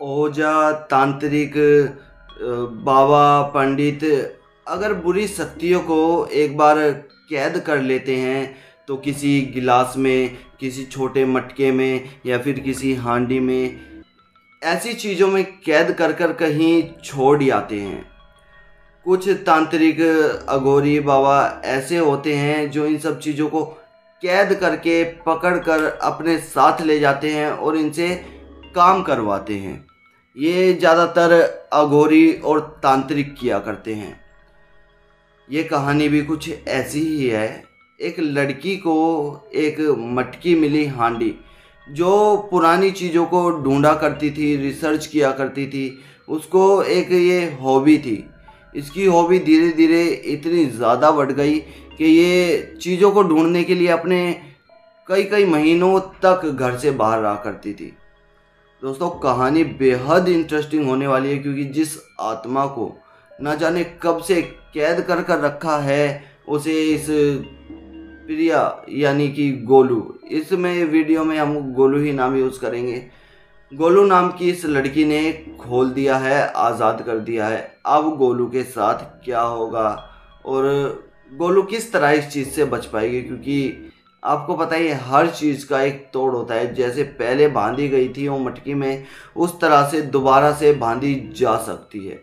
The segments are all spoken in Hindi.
ओझा, तांत्रिक, बाबा, पंडित अगर बुरी शक्तियों को एक बार कैद कर लेते हैं तो किसी गिलास में, किसी छोटे मटके में या फिर किसी हांडी में, ऐसी चीज़ों में कैद कर कर कहीं छोड़ ही आते हैं। कुछ तांत्रिक, अघोरी बाबा ऐसे होते हैं जो इन सब चीज़ों को कैद करके पकड़ कर अपने साथ ले जाते हैं और इनसे काम करवाते हैं। ये ज़्यादातर अघोरी और तांत्रिक किया करते हैं। ये कहानी भी कुछ ऐसी ही है। एक लड़की को एक मटकी मिली हांडी, जो पुरानी चीज़ों को ढूंढा करती थी, रिसर्च किया करती थी। उसको एक ये हॉबी थी। इसकी हॉबी धीरे धीरे इतनी ज़्यादा बढ़ गई कि ये चीज़ों को ढूंढने के लिए अपने कई कई महीनों तक घर से बाहर रहा करती थी। दोस्तों, कहानी बेहद इंटरेस्टिंग होने वाली है, क्योंकि जिस आत्मा को न जाने कब से कैद कर कर रखा है, उसे इस प्रिया यानी कि गोलू, इसमें वीडियो में हम गोलू ही नाम यूज़ करेंगे, गोलू नाम की इस लड़की ने खोल दिया है, आज़ाद कर दिया है। अब गोलू के साथ क्या होगा और गोलू किस तरह इस चीज़ से बच पाएगी, क्योंकि आपको पता ही है हर चीज़ का एक तोड़ होता है। जैसे पहले बांधी गई थी वो मटकी में, उस तरह से दोबारा से बांधी जा सकती है।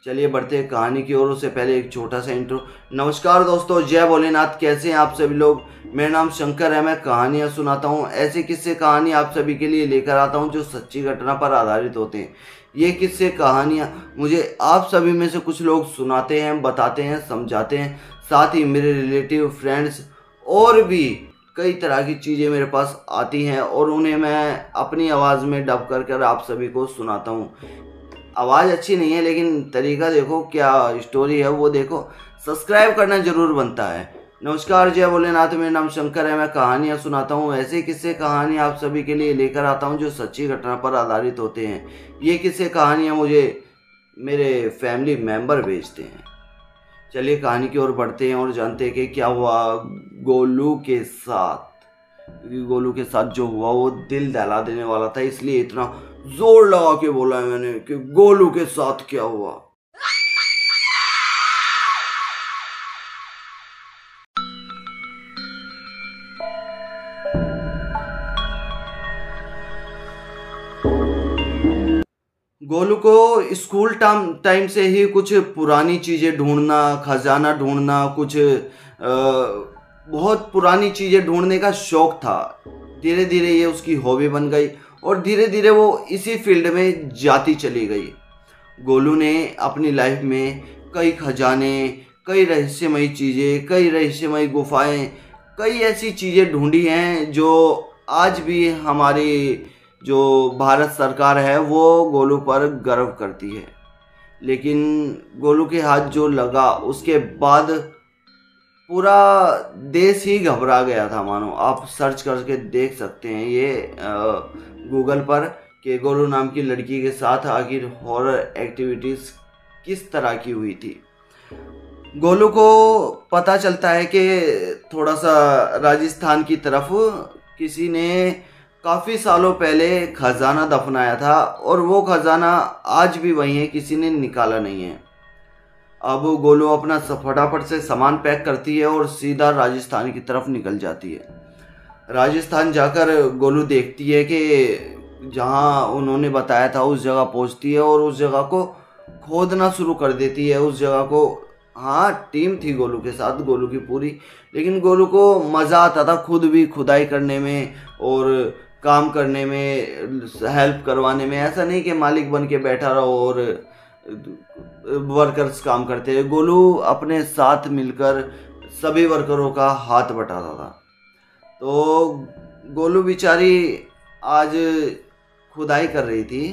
चलिए बढ़ते हैं कहानी की ओर। उससे पहले एक छोटा सा इंट्रो। नमस्कार दोस्तों, जय भोलेनाथ। कैसे हैं आप सभी लोग? मेरा नाम शंकर है। मैं कहानियाँ सुनाता हूँ, ऐसे किस्से कहानी आप सभी के लिए लेकर आता हूँ जो सच्ची घटना पर आधारित होते हैं। ये किस्से कहानियाँ मुझे आप सभी में से कुछ लोग सुनाते हैं, बताते हैं, समझाते हैं। साथ ही मेरे रिलेटिव, फ्रेंड्स और भी कई तरह की चीज़ें मेरे पास आती हैं और उन्हें मैं अपनी आवाज़ में डब कर कर आप सभी को सुनाता हूँ। आवाज़ अच्छी नहीं है, लेकिन तरीका देखो, क्या स्टोरी है वो देखो। सब्सक्राइब करना जरूर बनता है। नमस्कार, जय भोलेनाथ। मेरा नाम शंकर है। मैं कहानियाँ सुनाता हूँ, ऐसे किस्से कहानी आप सभी के लिए लेकर आता हूँ जो सच्ची घटना पर आधारित होते हैं। ये किस्से कहानियाँ मुझे मेरे फैमिली मेम्बर भेजते हैं। चलिए कहानी की ओर बढ़ते हैं और जानते हैं कि क्या हुआ गोलू के साथ। क्योंकि गोलू के साथ जो हुआ वो दिल दहला देने वाला था, इसलिए इतना जोर लगा के बोला है मैंने कि गोलू के साथ क्या हुआ। गोलू को स्कूल टाइम से ही कुछ पुरानी चीज़ें ढूंढना, खजाना ढूंढना, कुछ बहुत पुरानी चीज़ें ढूंढने का शौक था। धीरे धीरे ये उसकी हॉबी बन गई और धीरे धीरे वो इसी फील्ड में जाती चली गई। गोलू ने अपनी लाइफ में कई खजाने, कई रहस्यमयी चीज़ें, कई रहस्यमयी गुफाएं, कई ऐसी चीज़ें ढूंढी हैं जो आज भी हमारी जो भारत सरकार है वो गोलू पर गर्व करती है। लेकिन गोलू के हाथ जो लगा उसके बाद पूरा देश ही घबरा गया था मानो। आप सर्च करके देख सकते हैं ये गूगल पर कि गोलू नाम की लड़की के साथ आखिर हॉरर एक्टिविटीज़ किस तरह की हुई थी। गोलू को पता चलता है कि थोड़ा सा राजस्थान की तरफ किसी ने काफ़ी सालों पहले खजाना दफनाया था और वो खजाना आज भी वहीं है, किसी ने निकाला नहीं है। अब गोलू अपना फटाफट से सामान पैक करती है और सीधा राजस्थान की तरफ निकल जाती है। राजस्थान जाकर गोलू देखती है कि जहाँ उन्होंने बताया था उस जगह पहुँचती है और उस जगह को खोदना शुरू कर देती है। उस जगह को, हाँ, टीम थी गोलू के साथ, गोलू की पूरी, लेकिन गोलू को मज़ा आता था खुद भी खुदाई करने में और काम करने में, हेल्प करवाने में। ऐसा नहीं कि मालिक बन के बैठा रहो और वर्कर्स काम करते हैं। गोलू अपने साथ मिलकर सभी वर्करों का हाथ बटाता था। तो गोलू बेचारी आज खुदाई कर रही थी।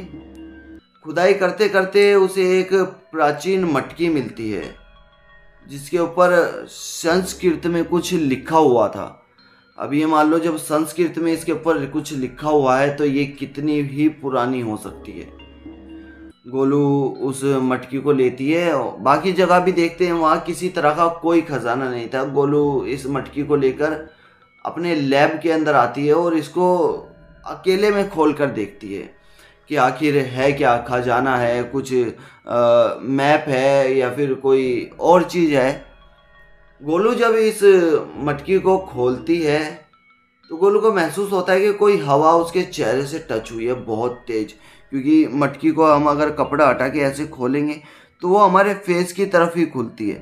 खुदाई करते करते उसे एक प्राचीन मटकी मिलती है जिसके ऊपर संस्कृत में कुछ लिखा हुआ था। अब ये मान लो, जब संस्कृत में इसके ऊपर कुछ लिखा हुआ है तो ये कितनी ही पुरानी हो सकती है। गोलू उस मटकी को लेती है। बाकी जगह भी देखते हैं, वहाँ किसी तरह का कोई खजाना नहीं था। गोलू इस मटकी को लेकर अपने लैब के अंदर आती है और इसको अकेले में खोल कर देखती है कि आखिर है क्या, खजाना है, कुछ मैप है या फिर कोई और चीज़ है। गोलू जब इस मटकी को खोलती है तो गोलू को महसूस होता है कि कोई हवा उसके चेहरे से टच हुई है बहुत तेज, क्योंकि मटकी को हम अगर कपड़ा हटा के ऐसे खोलेंगे तो वो हमारे फेस की तरफ ही खुलती है।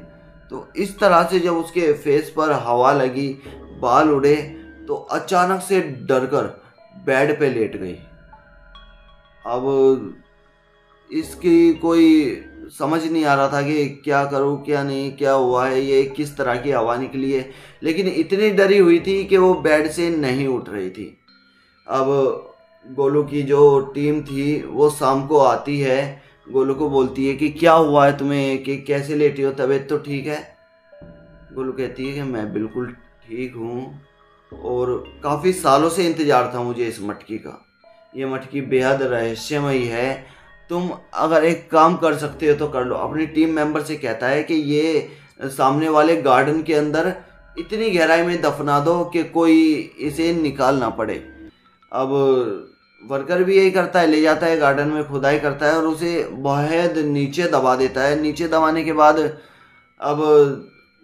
तो इस तरह से जब उसके फेस पर हवा लगी, बाल उड़े, तो अचानक से डरकर बेड पे लेट गई। अब इसकी कोई समझ नहीं आ रहा था कि क्या करूं क्या नहीं, क्या हुआ है, ये किस तरह की हवा निकली है, लेकिन इतनी डरी हुई थी कि वो बेड से नहीं उठ रही थी। अब गोलू की जो टीम थी वो शाम को आती है, गोलू को बोलती है कि क्या हुआ है तुम्हें, कि कैसे लेटी हो, तबीयत तो ठीक है। गोलू कहती है कि मैं बिल्कुल ठीक हूँ और काफ़ी सालों से इंतज़ार था मुझे इस मटकी का। ये मटकी बेहद रहस्यमयी है, तुम अगर एक काम कर सकते हो तो कर लो। अपनी टीम मेंबर से कहता है कि ये सामने वाले गार्डन के अंदर इतनी गहराई में दफना दो कि कोई इसे निकाल ना पड़े। अब वर्कर भी यही करता है, ले जाता है गार्डन में, खुदाई करता है और उसे बहुत नीचे दबा देता है। नीचे दबाने के बाद अब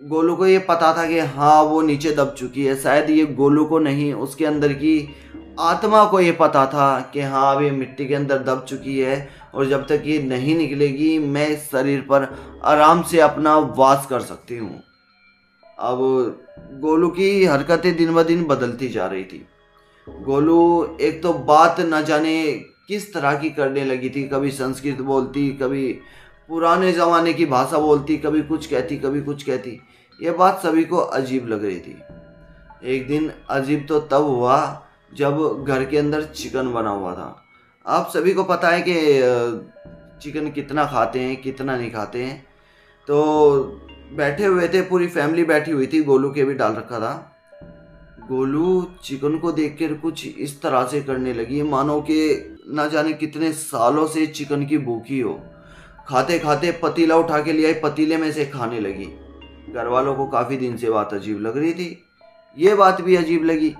गोलू को ये पता था कि हाँ वो नीचे दब चुकी है। शायद ये गोलू को नहीं, उसके अंदर की आत्मा को ये पता था कि हाँ अब ये मिट्टी के अंदर दब चुकी है और जब तक ये नहीं निकलेगी मैं इस शरीर पर आराम से अपना वास कर सकती हूँ। अब गोलू की हरकतें दिन ब दिन बदलती जा रही थी। गोलू एक तो बात न जाने किस तरह की करने लगी थी, कभी संस्कृत बोलती, कभी पुराने ज़माने की भाषा बोलती, कभी कुछ कहती कभी कुछ कहती। ये बात सभी को अजीब लग रही थी। एक दिन अजीब तो तब हुआ जब घर के अंदर चिकन बना हुआ था। आप सभी को पता है कि चिकन कितना खाते हैं कितना नहीं खाते हैं। तो बैठे हुए थे, पूरी फैमिली बैठी हुई थी, गोलू के भी डाल रखा था। गोलू चिकन को देखकर कुछ इस तरह से करने लगी मानो कि ना जाने कितने सालों से चिकन की भूखी हो। खाते खाते पतीला उठा के ले आई, पतीले में से खाने लगी। घर वालों को काफ़ी दिन से बात अजीब लग रही थी, ये बात भी अजीब लगी।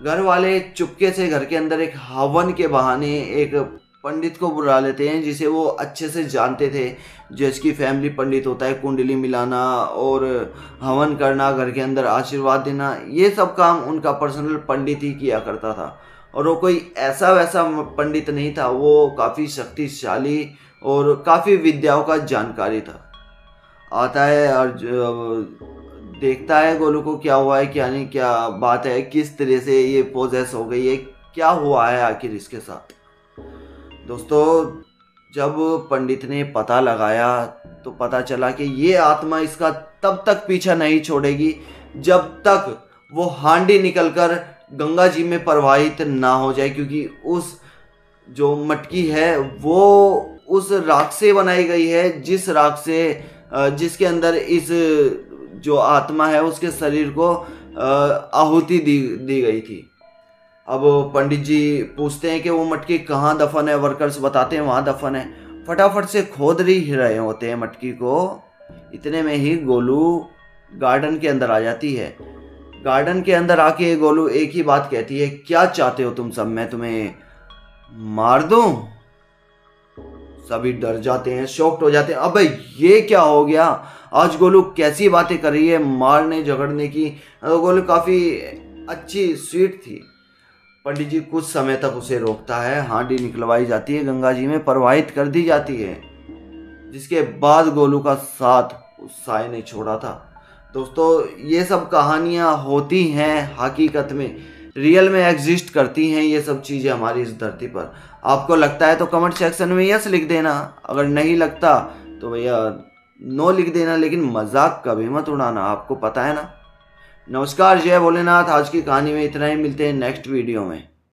घर वाले चुपके से घर के अंदर एक हवन के बहाने एक पंडित को बुला लेते हैं जिसे वो अच्छे से जानते थे, जो इसकी फैमिली पंडित होता है। कुंडली मिलाना और हवन करना, घर के अंदर आशीर्वाद देना, ये सब काम उनका पर्सनल पंडित ही किया करता था। और वो कोई ऐसा वैसा पंडित नहीं था, वो काफ़ी शक्तिशाली और काफ़ी विद्याओं का जानकारी था। आता है और देखता है गोलू को क्या हुआ है क्या नहीं, क्या बात है, किस तरह से ये पोजेस हो गई है, क्या हुआ है आखिर इसके साथ। दोस्तों जब पंडित ने पता लगाया तो पता चला कि ये आत्मा इसका तब तक पीछा नहीं छोड़ेगी जब तक वो हांडी निकलकर गंगा जी में प्रवाहित ना हो जाए, क्योंकि उस जो मटकी है वो उस राख से बनाई गई है, जिस राख से जिसके अंदर इस जो आत्मा है उसके शरीर को आहुति दी गई थी। अब पंडित जी पूछते हैं कि वो मटकी कहाँ दफन है। वर्कर्स बताते हैं वहाँ दफन है। फटाफट से खोद ही रहे होते हैं मटकी को। इतने में ही गोलू गार्डन के अंदर आ जाती है। गार्डन के अंदर आके गोलू एक ही बात कहती है, क्या चाहते हो तुम सब, मैं तुम्हें मार दूं? सभी डर जाते हैं, शॉक्ड हो जाते हैं। अबे ये क्या हो गया, आज गोलू कैसी बातें कर रही है मारने झगड़ने की। गोलू काफ़ी अच्छी स्वीट थी। पंडित जी कुछ समय तक उसे रोकता है, हांडी निकलवाई जाती है, गंगा जी में प्रवाहित कर दी जाती है, जिसके बाद गोलू का साथ उस साए ने छोड़ा था। दोस्तों ये सब कहानियाँ होती हैं, हकीकत में रियल में एग्जिस्ट करती हैं ये सब चीज़ें हमारी इस धरती पर। आपको लगता है तो कमेंट सेक्शन में यस लिख देना, अगर नहीं लगता तो भैया नो लिख देना, लेकिन मजाक कभी मत उड़ाना, आपको पता है ना। नमस्कार, जय भोलेनाथ। आज की कहानी में इतना ही, मिलते हैं नेक्स्ट वीडियो में।